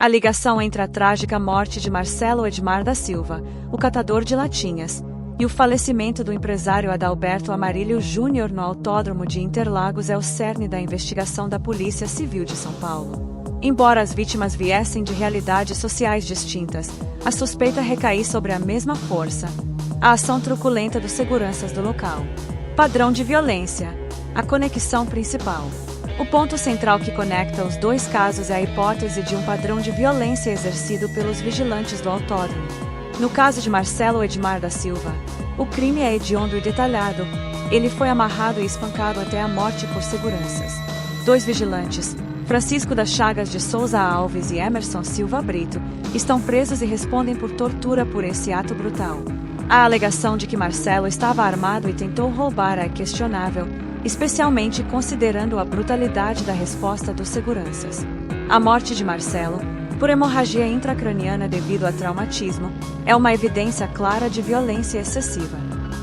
A ligação entre a trágica morte de Marcelo Edmar da Silva, o catador de latinhas, e o falecimento do empresário Adalberto Amarílio Júnior no Autódromo de Interlagos é o cerne da investigação da Polícia Civil de São Paulo. Embora as vítimas viessem de realidades sociais distintas, a suspeita recai sobre a mesma força: a ação truculenta dos seguranças do local. Padrão de violência. A conexão principal. O ponto central que conecta os dois casos é a hipótese de um padrão de violência exercido pelos vigilantes do autódromo. No caso de Marcelo Edmar da Silva, o crime é hediondo e detalhado. Ele foi amarrado e espancado até a morte por seguranças. Dois vigilantes, Francisco das Chagas de Souza Alves e Emerson Silva Brito, estão presos e respondem por tortura por esse ato brutal. A alegação de que Marcelo estava armado e tentou roubar é questionável, especialmente considerando a brutalidade da resposta dos seguranças. A morte de Marcelo, por hemorragia intracraniana devido a traumatismo, é uma evidência clara de violência excessiva.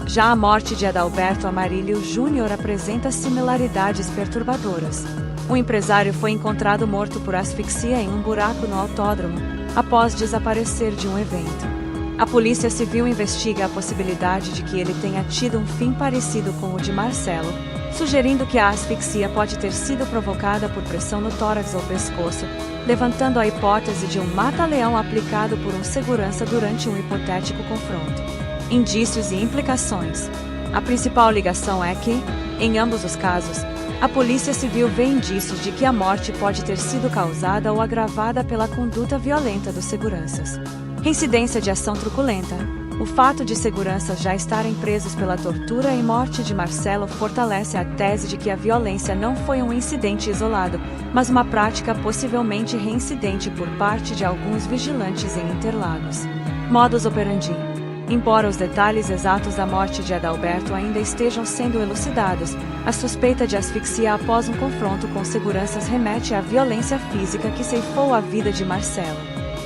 Já a morte de Adalberto Amarílio Júnior apresenta similaridades perturbadoras. O empresário foi encontrado morto por asfixia em um buraco no autódromo, após desaparecer de um evento. A Polícia Civil investiga a possibilidade de que ele tenha tido um fim parecido com o de Marcelo, sugerindo que a asfixia pode ter sido provocada por pressão no tórax ou pescoço, levantando a hipótese de um mata-leão aplicado por um segurança durante um hipotético confronto. Indícios e implicações. A principal ligação é que, em ambos os casos, a Polícia Civil vê indícios de que a morte pode ter sido causada ou agravada pela conduta violenta dos seguranças. Reincidência de ação truculenta. O fato de seguranças já estarem presos pela tortura e morte de Marcelo fortalece a tese de que a violência não foi um incidente isolado, mas uma prática possivelmente reincidente por parte de alguns vigilantes em Interlagos. Modus operandi. Embora os detalhes exatos da morte de Adalberto ainda estejam sendo elucidados, a suspeita de asfixia após um confronto com seguranças remete à violência física que ceifou a vida de Marcelo.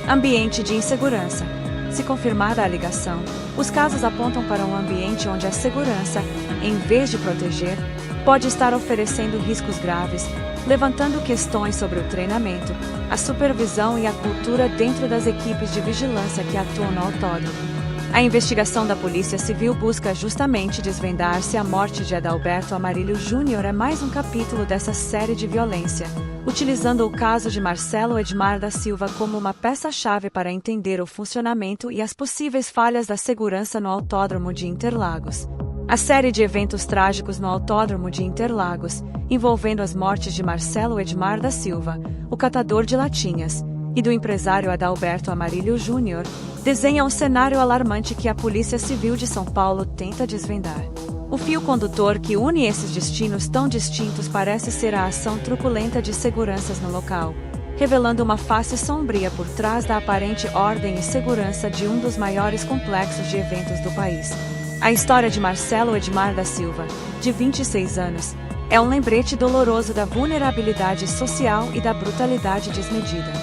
Ambiente de insegurança. Se confirmada a ligação, os casos apontam para um ambiente onde a segurança, em vez de proteger, pode estar oferecendo riscos graves, levantando questões sobre o treinamento, a supervisão e a cultura dentro das equipes de vigilância que atuam no autódromo. A investigação da Polícia Civil busca justamente desvendar se a morte de Adalberto Amarílio Júnior é mais um capítulo dessa série de violência, utilizando o caso de Marcelo Edmar da Silva como uma peça-chave para entender o funcionamento e as possíveis falhas da segurança no Autódromo de Interlagos. A série de eventos trágicos no Autódromo de Interlagos, envolvendo as mortes de Marcelo Edmar da Silva, o catador de latinhas, e do empresário Adalberto Amarílio Júnior, desenha um cenário alarmante que a Polícia Civil de São Paulo tenta desvendar. O fio condutor que une esses destinos tão distintos parece ser a ação truculenta de seguranças no local, revelando uma face sombria por trás da aparente ordem e segurança de um dos maiores complexos de eventos do país. A história de Marcelo Edmar da Silva, de 26 anos, é um lembrete doloroso da vulnerabilidade social e da brutalidade desmedida.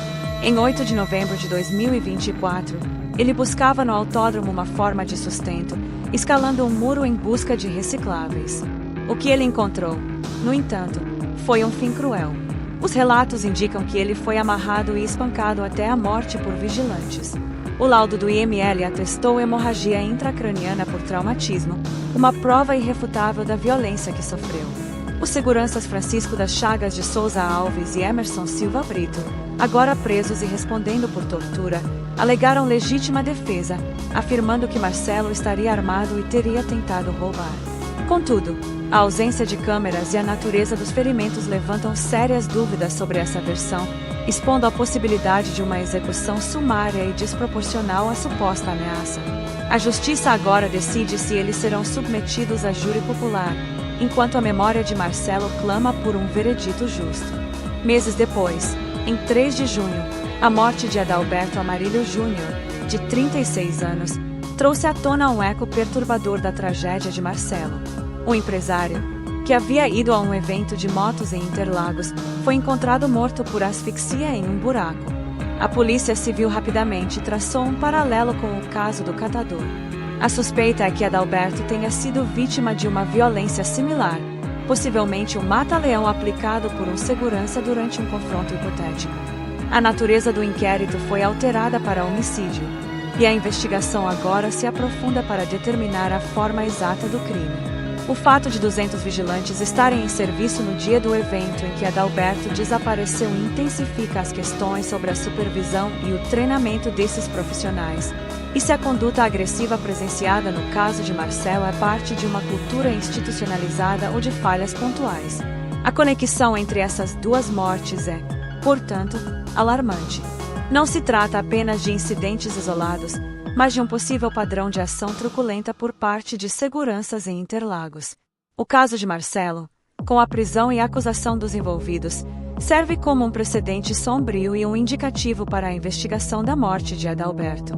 Em 8 de novembro de 2024, ele buscava no autódromo uma forma de sustento, escalando um muro em busca de recicláveis. O que ele encontrou, no entanto, foi um fim cruel. Os relatos indicam que ele foi amarrado e espancado até a morte por vigilantes. O laudo do IML atestou hemorragia intracraniana por traumatismo, uma prova irrefutável da violência que sofreu. Os seguranças Francisco das Chagas de Souza Alves e Emerson Silva Brito, agora presos e respondendo por tortura, alegaram legítima defesa, afirmando que Marcelo estaria armado e teria tentado roubar. Contudo, a ausência de câmeras e a natureza dos ferimentos levantam sérias dúvidas sobre essa versão, expondo a possibilidade de uma execução sumária e desproporcional à suposta ameaça. A justiça agora decide se eles serão submetidos a júri popular, enquanto a memória de Marcelo clama por um veredito justo. Meses depois, em 3 de junho, a morte de Adalberto Amarílio Júnior, de 36 anos, trouxe à tona um eco perturbador da tragédia de Marcelo. O empresário, que havia ido a um evento de motos em Interlagos, foi encontrado morto por asfixia em um buraco. A Polícia Civil rapidamente traçou um paralelo com o caso do catador. A suspeita é que Adalberto tenha sido vítima de uma violência similar, possivelmente um mata-leão aplicado por um segurança durante um confronto hipotético. A natureza do inquérito foi alterada para homicídio, e a investigação agora se aprofunda para determinar a forma exata do crime. O fato de 200 vigilantes estarem em serviço no dia do evento em que Adalberto desapareceu intensifica as questões sobre a supervisão e o treinamento desses profissionais. E se a conduta agressiva presenciada no caso de Marcelo é parte de uma cultura institucionalizada ou de falhas pontuais? A conexão entre essas duas mortes é, portanto, alarmante. Não se trata apenas de incidentes isolados, mas de um possível padrão de ação truculenta por parte de seguranças em Interlagos. O caso de Marcelo, com a prisão e acusação dos envolvidos, serve como um precedente sombrio e um indicativo para a investigação da morte de Adalberto.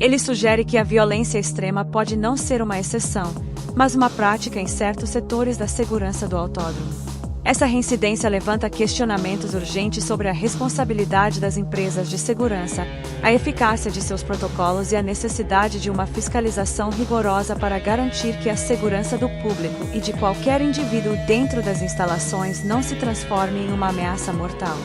Ele sugere que a violência extrema pode não ser uma exceção, mas uma prática em certos setores da segurança do autódromo. Essa reincidência levanta questionamentos urgentes sobre a responsabilidade das empresas de segurança, a eficácia de seus protocolos e a necessidade de uma fiscalização rigorosa para garantir que a segurança do público e de qualquer indivíduo dentro das instalações não se transforme em uma ameaça mortal.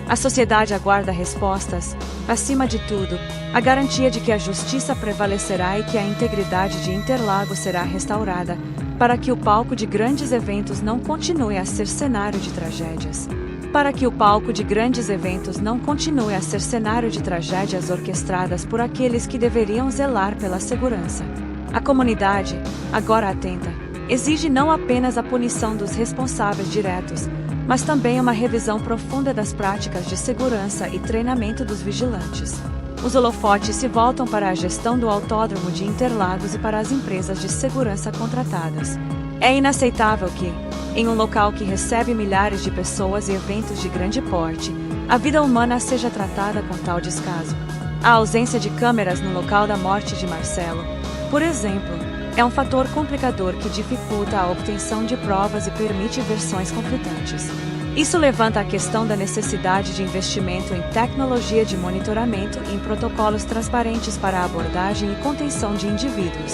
A sociedade aguarda respostas, acima de tudo, a garantia de que a justiça prevalecerá e que a integridade de Interlagos será restaurada, para que o palco de grandes eventos não continue a ser cenário de tragédias. Para que o palco de grandes eventos não continue a ser cenário de tragédias orquestradas por aqueles que deveriam zelar pela segurança. A comunidade, agora atenta, exige não apenas a punição dos responsáveis diretos, mas também uma revisão profunda das práticas de segurança e treinamento dos vigilantes. Os holofotes se voltam para a gestão do autódromo de Interlagos e para as empresas de segurança contratadas. É inaceitável que, em um local que recebe milhares de pessoas e eventos de grande porte, a vida humana seja tratada com tal descaso. A ausência de câmeras no local da morte de Marcelo, por exemplo, é um fator complicador que dificulta a obtenção de provas e permite versões conflitantes. Isso levanta a questão da necessidade de investimento em tecnologia de monitoramento e em protocolos transparentes para a abordagem e contenção de indivíduos.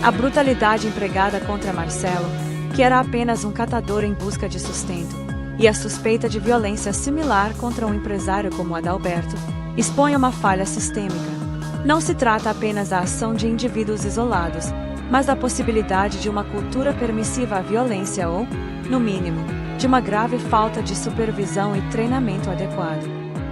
A brutalidade empregada contra Marcelo, que era apenas um catador em busca de sustento, e a suspeita de violência similar contra um empresário como Adalberto, expõe a uma falha sistêmica. Não se trata apenas da ação de indivíduos isolados, mas da possibilidade de uma cultura permissiva à violência ou, no mínimo, de uma grave falta de supervisão e treinamento adequado.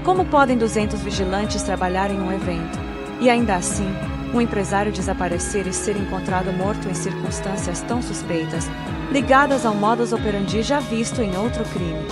Como podem 200 vigilantes trabalhar em um evento, e ainda assim, um empresário desaparecer e ser encontrado morto em circunstâncias tão suspeitas, ligadas ao modus operandi já visto em outro crime?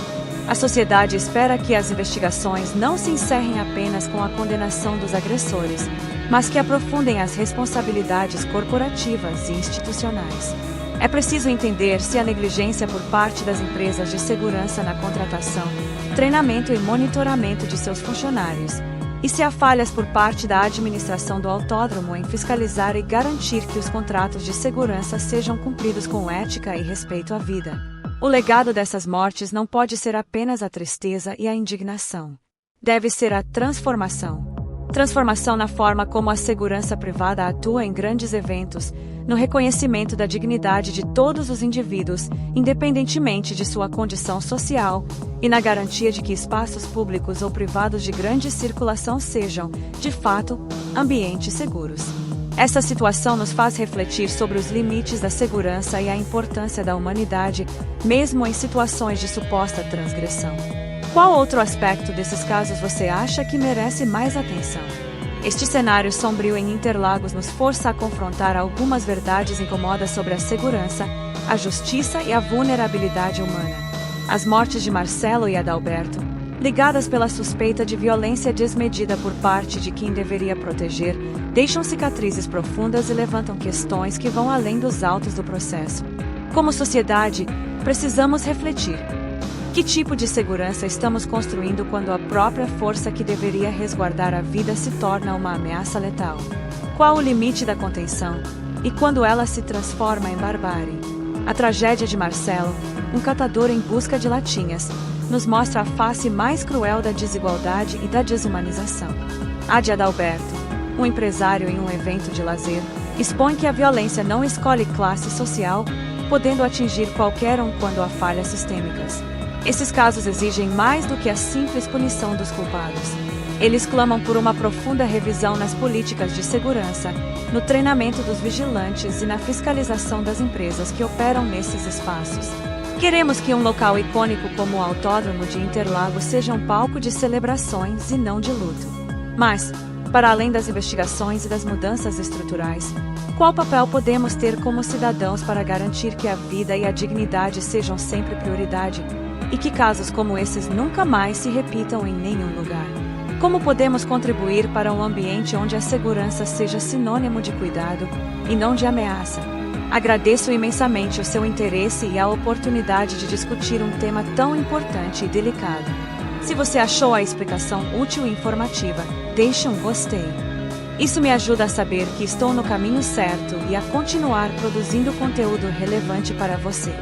A sociedade espera que as investigações não se encerrem apenas com a condenação dos agressores, mas que aprofundem as responsabilidades corporativas e institucionais. É preciso entender se a negligência por parte das empresas de segurança na contratação, treinamento e monitoramento de seus funcionários, e se há falhas por parte da administração do autódromo em fiscalizar e garantir que os contratos de segurança sejam cumpridos com ética e respeito à vida. O legado dessas mortes não pode ser apenas a tristeza e a indignação. Deve ser a transformação. Transformação na forma como a segurança privada atua em grandes eventos, no reconhecimento da dignidade de todos os indivíduos, independentemente de sua condição social, e na garantia de que espaços públicos ou privados de grande circulação sejam, de fato, ambientes seguros. Essa situação nos faz refletir sobre os limites da segurança e a importância da humanidade, mesmo em situações de suposta transgressão. Qual outro aspecto desses casos você acha que merece mais atenção? Este cenário sombrio em Interlagos nos força a confrontar algumas verdades incômodas sobre a segurança, a justiça e a vulnerabilidade humana. As mortes de Marcelo e Adalberto, ligadas pela suspeita de violência desmedida por parte de quem deveria proteger, deixam cicatrizes profundas e levantam questões que vão além dos autos do processo. Como sociedade, precisamos refletir. Que tipo de segurança estamos construindo quando a própria força que deveria resguardar a vida se torna uma ameaça letal? Qual o limite da contenção? E quando ela se transforma em barbárie? A tragédia de Marcelo, um catador em busca de latinhas, nos mostra a face mais cruel da desigualdade e da desumanização. A de Adalberto, um empresário em um evento de lazer, expõe que a violência não escolhe classe social, podendo atingir qualquer um quando há falhas sistêmicas. Esses casos exigem mais do que a simples punição dos culpados. Eles clamam por uma profunda revisão nas políticas de segurança, no treinamento dos vigilantes e na fiscalização das empresas que operam nesses espaços. Queremos que um local icônico como o Autódromo de Interlagos seja um palco de celebrações e não de luto. Mas, para além das investigações e das mudanças estruturais, qual papel podemos ter como cidadãos para garantir que a vida e a dignidade sejam sempre prioridade, e que casos como esses nunca mais se repitam em nenhum lugar? Como podemos contribuir para um ambiente onde a segurança seja sinônimo de cuidado e não de ameaça? Agradeço imensamente o seu interesse e a oportunidade de discutir um tema tão importante e delicado. Se você achou a explicação útil e informativa, deixe um gostei. Isso me ajuda a saber que estou no caminho certo e a continuar produzindo conteúdo relevante para você.